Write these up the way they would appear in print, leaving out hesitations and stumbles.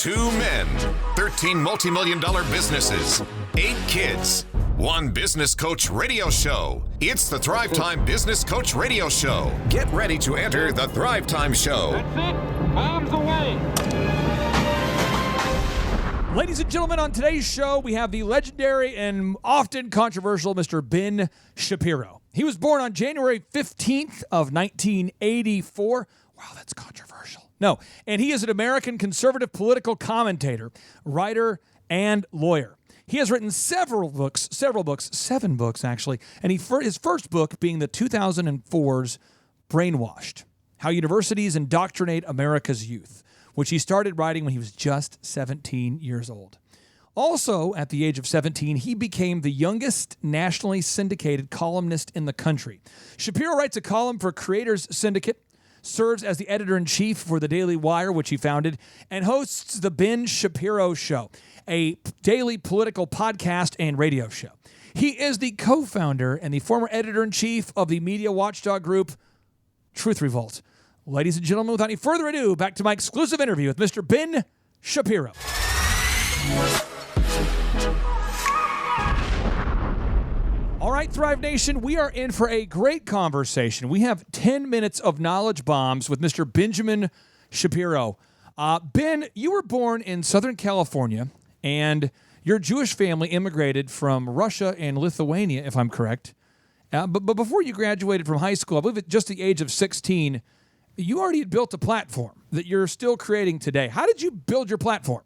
Two men, 13 multi-million-dollar businesses, 8 kids, 1 business coach radio show. It's the Thrive Time Business Coach Radio Show. Get ready to enter the Thrive Time Show. That's it. Bombs away. Ladies and gentlemen, on today's show, we have the legendary and often controversial Mr. Ben Shapiro. He was born on January 15th of 1984. Wow, that's controversial. No, and he is an American conservative political commentator, writer, and lawyer. He has written several books, 7 books actually, and his first book being the 2004's Brainwashed, How Universities Indoctrinate America's Youth, which he started writing when he was just 17 years old. Also, at the age of 17, he became the youngest nationally syndicated columnist in the country. Shapiro writes a column for Creators Syndicate, serves as the editor-in-chief for the Daily Wire, which he founded, and hosts the Ben Shapiro Show, a daily political podcast and radio show. He is the co-founder and the former editor-in-chief of the media watchdog group Truth Revolt. Ladies and gentlemen, without any further ado, back to my exclusive interview with Mr. Ben Shapiro. All right, Thrive Nation, we are in for a great conversation. We have 10 minutes of knowledge bombs with Mr. Benjamin Shapiro. Ben, you were born in Southern California, and your Jewish family immigrated from Russia and Lithuania, if I'm correct. But before you graduated from high school, I believe at just the age of 16, you already had built a platform that you're still creating today. How did you build your platform?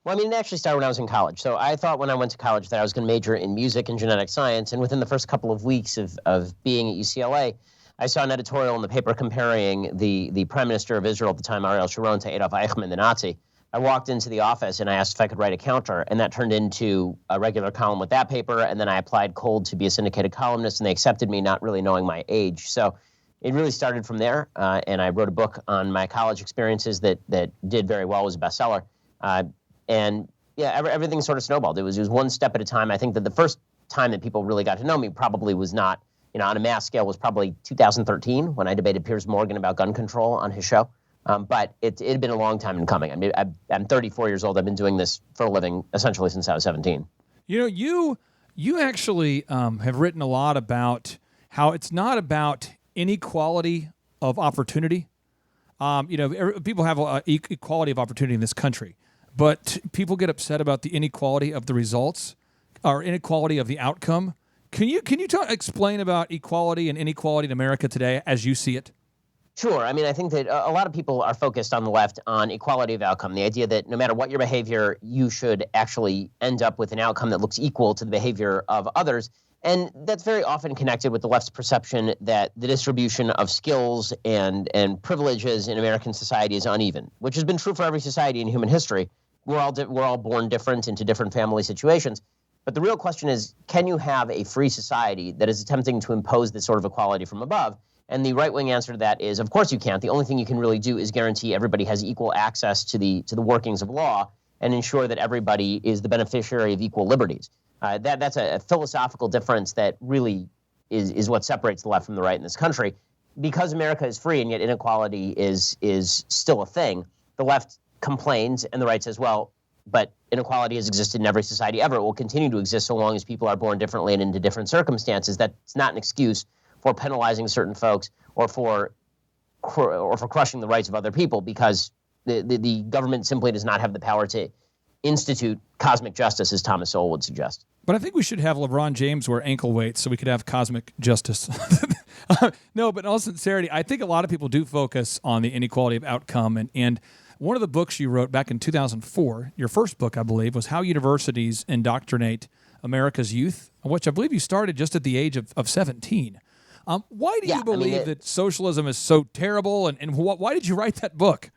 Well, I mean, it actually started when I was in college. So I thought when I went to college that I was going to major in music and genetic science. And within the first couple of weeks of being at UCLA, I saw an editorial in the paper comparing the Prime Minister of Israel at the time, Ariel Sharon, to Adolf Eichmann, the Nazi. I walked into the office and I asked if I could write a counter, and that turned into a regular column with that paper. And then I applied cold to be a syndicated columnist, and they accepted me, not really knowing my age. So it really started from there. And I wrote a book on my college experiences that did very well, was a bestseller. And yeah, everything sort of snowballed. It was one step at a time. I think that the first time that people really got to know me probably was not, on a mass scale, was probably 2013 when I debated Piers Morgan about gun control on his show. But it had been a long time in coming. I mean, I'm 34 years old. I've been doing this for a living essentially since I was 17. You actually have written a lot about how it's not about inequality of opportunity. People have equality of opportunity in this country. But people get upset about the inequality of the results or inequality of the outcome. Can you explain about equality and inequality in America today as you see it? Sure. I mean, I think that a lot of people are focused on the left on equality of outcome, the idea that no matter what your behavior, you should actually end up with an outcome that looks equal to the behavior of others. And that's very often connected with the left's perception that the distribution of skills and privileges in American society is uneven, which has been true for every society in human history. We're all born different into different family situations. But the real question is, can you have a free society that is attempting to impose this sort of equality from above? And the right-wing answer to that is, of course you can't. The only thing you can really do is guarantee everybody has equal access to the workings of law and ensure that everybody is the beneficiary of equal liberties. That's a philosophical difference that really is what separates the left from the right in this country. Because America is free and yet inequality is still a thing, the left complains and the right says, well, but inequality has existed in every society ever. It will continue to exist so long as people are born differently and into different circumstances. That's not an excuse for penalizing certain folks or for crushing the rights of other people, because the government simply does not have the power to institute cosmic justice, as Thomas Sowell would suggest. But I think we should have LeBron James wear ankle weights so we could have cosmic justice. No, but in all sincerity, I think a lot of people do focus on the inequality of outcome. And one of the books you wrote back in 2004, your first book, I believe, was How Universities Indoctrinate America's Youth, which I believe you started just at the age of 17. Why do you believe that socialism is so terrible, and why did you write that book?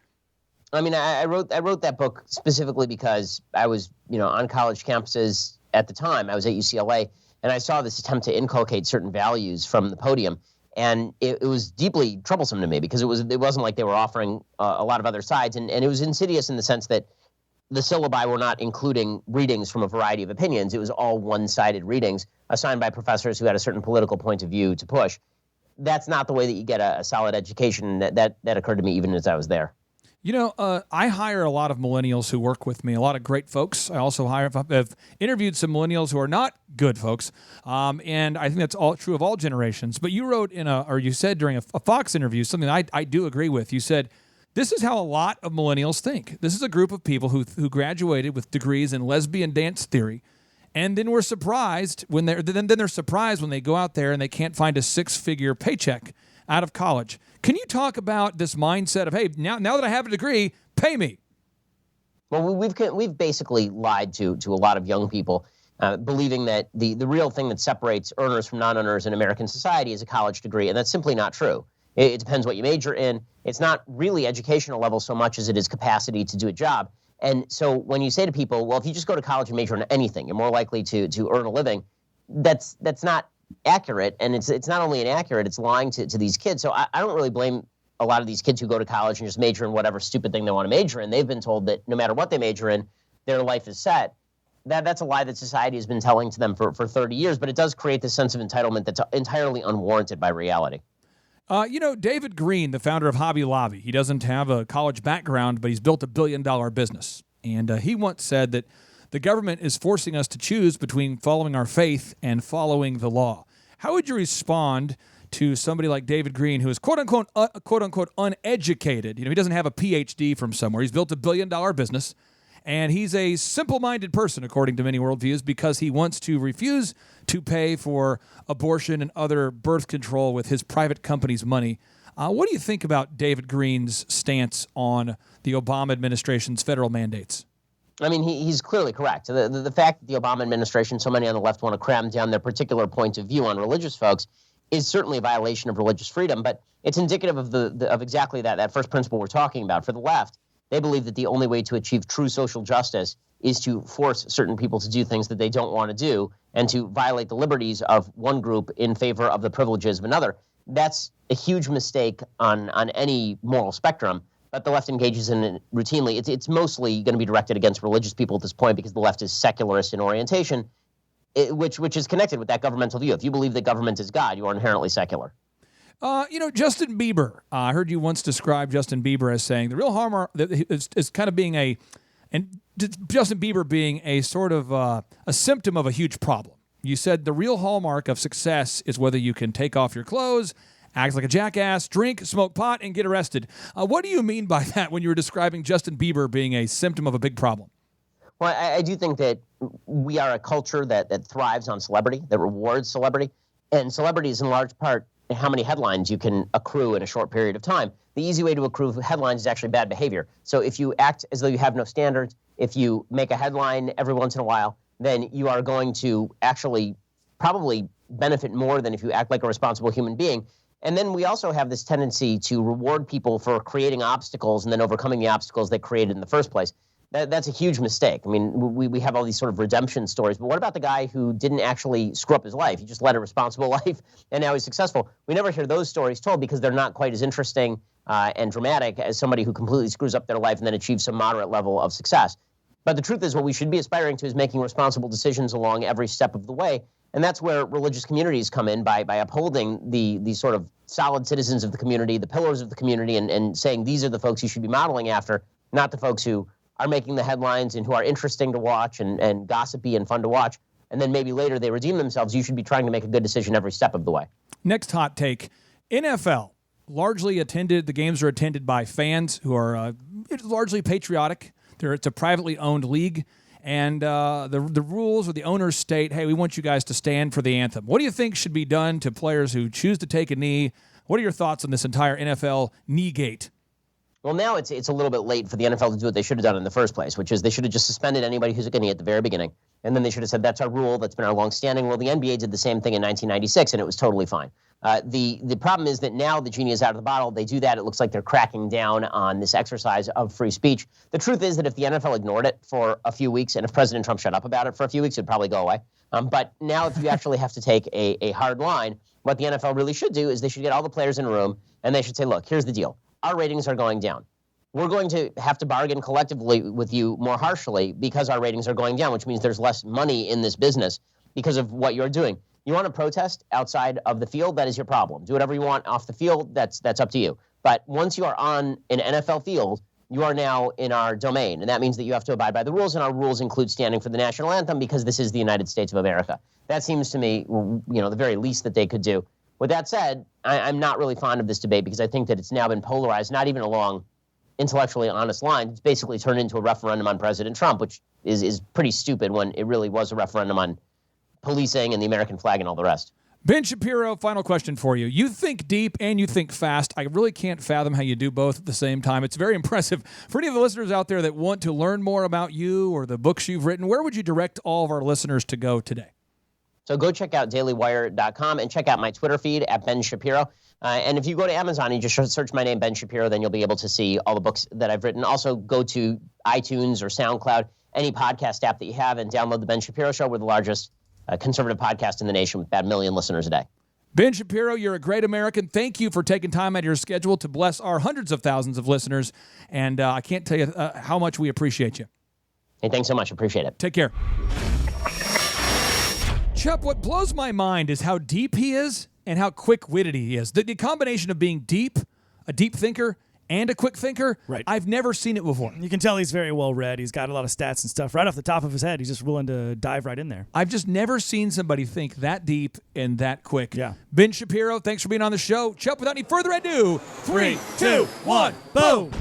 I mean, I wrote that book specifically because I was, on college campuses at the time. I was at UCLA, and I saw this attempt to inculcate certain values from the podium, and it was deeply troublesome to me because it wasn't like they were offering a lot of other sides, and it was insidious in the sense that the syllabi were not including readings from a variety of opinions. It was all one-sided readings assigned by professors who had a certain political point of view to push. That's not the way that you get a solid education. That occurred to me even as I was there. I hire a lot of millennials who work with me, a lot of great folks. I also have interviewed some millennials who are not good folks, and I think that's all true of all generations. But you wrote you said during a Fox interview something I do agree with. You said, this is how a lot of millennials think. This is a group of people who graduated with degrees in lesbian dance theory, and then were surprised when they're surprised when they go out there and they can't find a 6-figure paycheck out of college. Can you talk about this mindset of, hey, now that I have a degree, pay me? Well, we've basically lied to a lot of young people, believing that the real thing that separates earners from non-earners in American society is a college degree, and that's simply not true. It depends what you major in. It's not really educational level so much as it is capacity to do a job. And so when you say to people, well, if you just go to college and major in anything, you're more likely to earn a living, that's not accurate. And it's not only inaccurate, it's lying to these kids. So I don't really blame a lot of these kids who go to college and just major in whatever stupid thing they want to major in. They've been told that no matter what they major in, their life is set. That's a lie that society has been telling to them for 30 years, but it does create this sense of entitlement that's entirely unwarranted by reality. David Green, the founder of Hobby Lobby, he doesn't have a college background, but he's built $1 billion business. And he once said that the government is forcing us to choose between following our faith and following the law. How would you respond to somebody like David Green, who is quote unquote uneducated? He doesn't have a PhD from somewhere. He's built $1 billion business, and he's a simple-minded person, according to many worldviews, because he wants to refuse to pay for abortion and other birth control with his private company's money. What do you think about David Green's stance on the Obama administration's federal mandates? I mean, he's clearly correct. The fact that the Obama administration, so many on the left want to cram down their particular point of view on religious folks, is certainly a violation of religious freedom, but it's indicative of exactly that first principle we're talking about. For the left, they believe that the only way to achieve true social justice is to force certain people to do things that they don't want to do and to violate the liberties of one group in favor of the privileges of another. That's a huge mistake on any moral spectrum, but the left engages in it routinely. It's mostly going to be directed against religious people at this point because the left is secularist in orientation, which is connected with that governmental view. If you believe that government is God, you are inherently secular. Justin Bieber, I heard you once describe Justin Bieber as saying the real harm is kind of being Justin Bieber being a sort of a symptom of a huge problem. You said the real hallmark of success is whether you can take off your clothes, act like a jackass, drink, smoke pot, and get arrested. What do you mean by that when you were describing Justin Bieber being a symptom of a big problem? Well, I do think that we are a culture that thrives on celebrity, that rewards celebrity, and celebrity is in large part how many headlines you can accrue in a short period of time. The easy way to accrue headlines is actually bad behavior. So if you act as though you have no standards, if you make a headline every once in a while, then you are going to actually probably benefit more than if you act like a responsible human being. And then we also have this tendency to reward people for creating obstacles and then overcoming the obstacles they created in the first place. That's a huge mistake. I mean, we have all these sort of redemption stories, but what about the guy who didn't actually screw up his life? He just led a responsible life, and now he's successful. We never hear those stories told because they're not quite as interesting and dramatic as somebody who completely screws up their life and then achieves some moderate level of success. But the truth is what we should be aspiring to is making responsible decisions along every step of the way, and that's where religious communities come in by upholding the sort of solid citizens of the community, the pillars of the community, and saying these are the folks you should be modeling after, not the folks who are making the headlines and who are interesting to watch and gossipy and fun to watch, and then maybe later they redeem themselves. You should be trying to make a good decision every step of the way. Next hot take. NFL, the games are attended by fans who are largely patriotic. It's a privately owned league, and the rules or the owners state, hey, we want you guys to stand for the anthem. What do you think should be done to players who choose to take a knee? What are your thoughts on this entire NFL knee gate? Well, now it's a little bit late for the NFL to do what they should have done in the first place, which is they should have just suspended anybody who's a knee at the very beginning. And then they should have said, that's our rule, that's been our long-standing rule. The NBA did the same thing in 1996, and it was totally fine. The problem is that now the genie is out of the bottle. They do that. It looks like they're cracking down on this exercise of free speech. The truth is that if the NFL ignored it for a few weeks, and if President Trump shut up about it for a few weeks, it would probably go away. But now if you actually have to take a hard line, what the NFL really should do is they should get all the players in a room, and they should say, look, here's the deal. Our ratings are going down. We're going to have to bargain collectively with you more harshly because our ratings are going down, which means there's less money in this business because of what you're doing. You want to protest outside of the field, that is your problem. Do whatever you want off the field, that's up to you. But once you are on an NFL field, you are now in our domain. And that means that you have to abide by the rules, and our rules include standing for the national anthem because this is the United States of America. That seems to me, the very least that they could do. With that said, I'm not really fond of this debate because I think that it's now been polarized, not even along intellectually honest lines. It's basically turned into a referendum on President Trump, which is pretty stupid when it really was a referendum on policing and the American flag and all the rest. Ben Shapiro, final question for you. You think deep and you think fast. I really can't fathom how you do both at the same time. It's very impressive. For any of the listeners out there that want to learn more about you or the books you've written, where would you direct all of our listeners to go today? So go check out dailywire.com and check out my Twitter feed at Ben Shapiro. And if you go to Amazon and you just search my name, Ben Shapiro, then you'll be able to see all the books that I've written. Also, go to iTunes or SoundCloud, any podcast app that you have, and download the Ben Shapiro Show. We're the largest conservative podcast in the nation with about 1 million listeners a day. Ben Shapiro, you're a great American. Thank you for taking time out of your schedule to bless our hundreds of thousands of listeners. And I can't tell you how much we appreciate you. Hey, thanks so much. Appreciate it. Take care. Chup, what blows my mind is how deep he is and how quick-witted he is. The combination of being deep, a deep thinker, and a quick thinker, right. I've never seen it before. You can tell he's very well read. He's got a lot of stats and stuff right off the top of his head. He's just willing to dive right in there. I've just never seen somebody think that deep and that quick. Yeah. Ben Shapiro, thanks for being on the show. Chup, without any further ado, 3, 2, 1, boom!